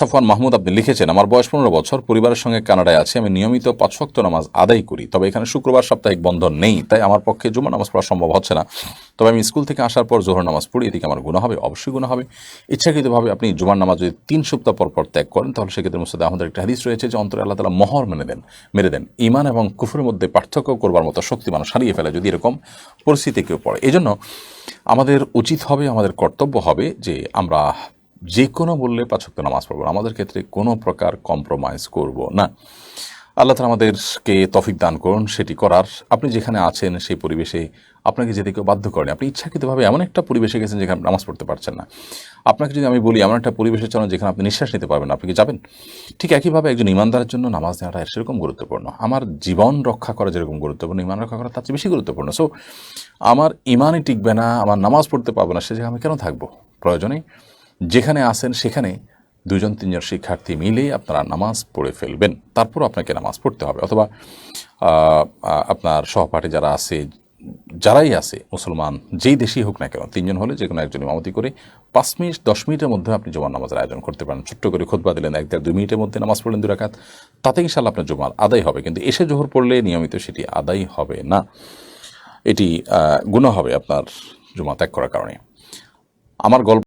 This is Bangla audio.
সাফওয়ান মাহমুদ আপনি লিখেছেন, আমার বয়স 15 বছর, পরিবারের সঙ্গে কানাডায় আছি। আমি নিয়মিত 5 ওয়াক্ত নামাজ আদায় করি, তবে এখানে শুক্রবার সাপ্তাহিক বন্ধ নেই, তাই আমার পক্ষে জুমার নামাজ পড়া সম্ভব হচ্ছে না। তবে আমি স্কুল থেকে আসার পর জোহর নামাজ পড়ি, এদিকে আমার গুনাহ হবে? অবশ্যই গুনাহ হবে। ইচ্ছাকৃতভাবে আপনি জুমার নামাজ যদি 3 সপ্তাহ পর পর ত্যাগ করেন, তাহলে সেক্ষেত্রে মুসনাদে আহমদের একটা হাদিস রয়েছে যে অন্তরে আল্লাহ তাআলা মোহর মেরে দেন। ঈমান এবং কুফরের মধ্যে পার্থক্য করবার মতো শক্তি মানুষ হারিয়ে ফেলে যদি এরকম পরিস্থিতি কেউ পড়ে। এজন্য আমাদের উচিত হবে, আমাদের কর্তব্য হবে যে আমরা যে কোনো বললে 5 ওয়াক্ত নামাজ পড়ব, আমাদের ক্ষেত্রে কোনো প্রকার কম্প্রোমাইজ করব না। আল্লাহ তাআলা আমাদেরকে তৌফিক দান করুন সেটি করার। আপনি যেখানে আছেন সেই পরিবেশে আপনাকে যেতে কেউ বাধ্য করেন, আপনি ইচ্ছাকৃতভাবে এমন একটা পরিবেশে গেছেন যেখানে নামাজ পড়তে পারছেন না। আপনাকে যদি আমি বলি এমন একটা পরিবেশে চলেন যেখানে আপনি নিঃশ্বাস নিতে পারবেন না, আপনি কি যাবেন? ঠিক একইভাবে একজন ইমানদারের জন্য নামাজ নেওয়াটা সেরকম গুরুত্বপূর্ণ। আমার জীবন রক্ষা করা যেরকম গুরুত্বপূর্ণ, ইমান রক্ষা করা তার চেয়ে বেশি গুরুত্বপূর্ণ। সো আমার ইমানই টিকবে না, আমার নামাজ পড়তে পারবো না, সে জায়গায় আমি কেন থাকবো? প্রয়োজনে যেখানে আসেন সেখানে 2-3 জন শিক্ষার্থী মিলে আপনারা নামাজ পড়ে ফেলবেন, তারপর আপনাকে নামাজ পড়তে হবে। অথবা আপনার সহপাঠী যারা আছে, যারাই আছে মুসলমান, যেই দেশেই হোক না কেন, 3 জন হলে যে কোনো একজন ইমামতি করে 5-10 মিনিটের মধ্যে আপনি জুমার নামাজের আয়োজন করতে পারেন। ছোট্ট করে খুতবা দিলেন, 1-2 মিনিটের মধ্যে নামাজ পড়লেন 2 রাকাত, তাতে ইনশাআল্লাহ আপনার জুমার আদায় হবে। কিন্তু এসে জোহর পড়লে নিয়মিত সেটি আদায় হবে না, এটি গুনাহ হবে আপনার জুমা ত্যাগ করার কারণে। আমার গল্প